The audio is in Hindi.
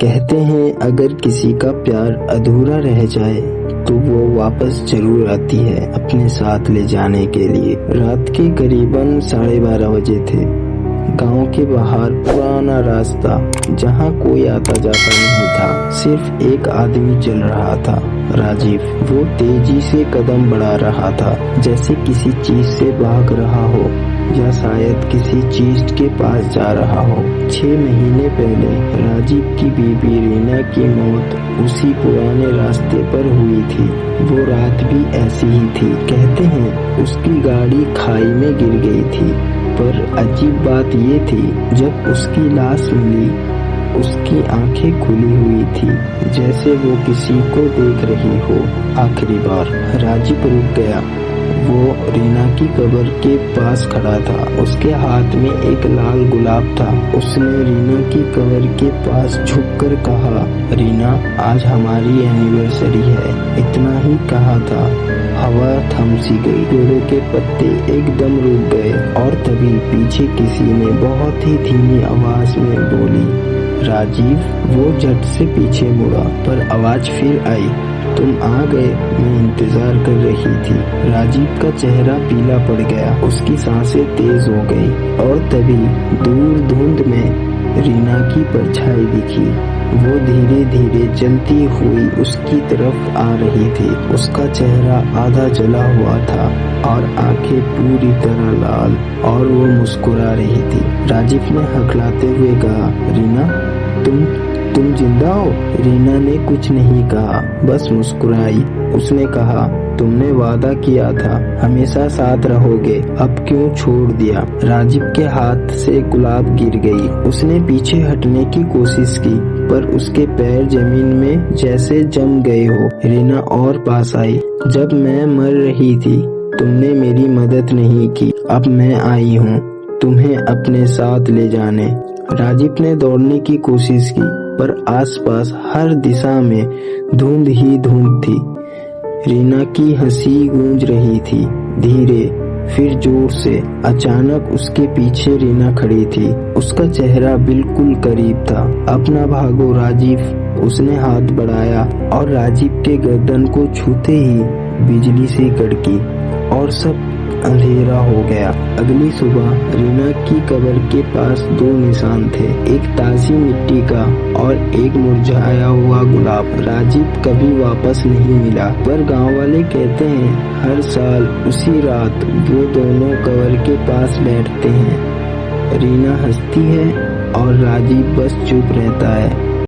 कहते हैं अगर किसी का प्यार अधूरा रह जाए तो वो वापस जरूर आती है अपने साथ ले जाने के लिए। रात के करीबन 12:30 बजे थे। गांव के बाहर पुराना रास्ता जहां कोई आता जाता नहीं था, सिर्फ एक आदमी चल रहा था, राजीव। वो तेजी से कदम बढ़ा रहा था, जैसे किसी चीज से भाग रहा हो या शायद किसी चीज के पास जा रहा हो। 6 महीने पहले राजीव की बीबी रीना की मौत उसी पुराने रास्ते पर हुई थी। वो रात भी ऐसी ही थी। कहते हैं उसकी गाड़ी खाई में गिर गई थी, पर अजीब बात ये थी जब उसकी लाश मिली उसकी आंखें खुली हुई थी, जैसे वो किसी को देख रही हो आखिरी बार। राजीव रुक गया। वो रीना की कब्र के पास खड़ा था। उसके हाथ में एक लाल गुलाब था। उसने रीना की कब्र के पास झुककर कहा, रीना, आज हमारी एनिवर्सरी है। इतना ही कहा था। हवा थम सी गई। पेड़ों के पत्ते एकदम रुक गए और तभी पीछे किसी ने बहुत ही धीमी आवाज में बोली, राजीव। वो झट से पीछे मुड़ा, पर आवाज फिर आई, तुम आ गए, मैं इंतजार कर रही थी। राजीव का चेहरा पीला पड़ गया। उसकी सांसें तेज हो गई और तभी दूर धुंध में रीना की परछाई दिखी। वो धीरे धीरे चलती हुई उसकी तरफ आ रही थी। उसका चेहरा आधा जला हुआ था और आंखें पूरी तरह लाल, और वो मुस्कुरा रही थी। राजीव ने हकलाते हुए कहा, रीना, तुम जिंदा हो? रीना ने कुछ नहीं कहा, बस मुस्कुराई। उसने कहा, तुमने वादा किया था हमेशा साथ रहोगे, अब क्यों छोड़ दिया? राजीव के हाथ से गुलाब गिर गई। उसने पीछे हटने की कोशिश की, पर उसके पैर जमीन में जैसे जम गए हो। रीना और पास आई। जब मैं मर रही थी तुमने मेरी मदद नहीं की, अब मैं आई हूँ तुम्हें अपने साथ ले जाने। राजीव ने दौड़ने की कोशिश की, पर आसपास हर दिशा में धुंध ही धुंध थी। रीना की हंसी गूंज रही थी, धीरे फिर जोर से। अचानक उसके पीछे रीना खड़ी थी। उसका चेहरा बिल्कुल करीब था। अपना भागो राजीव, उसने हाथ बढ़ाया और राजीव के गर्दन को छूते ही बिजली सी कड़की और सब अंधेरा हो गया। अगली सुबह रीना की कब्र के पास 2 निशान थे, एक ताजी मिट्टी का और एक मुरझाया हुआ गुलाब। राजीव कभी वापस नहीं मिला, पर गांव वाले कहते हैं हर साल उसी रात वो दोनों कब्र के पास बैठते हैं। रीना हंसती है और राजीव बस चुप रहता है।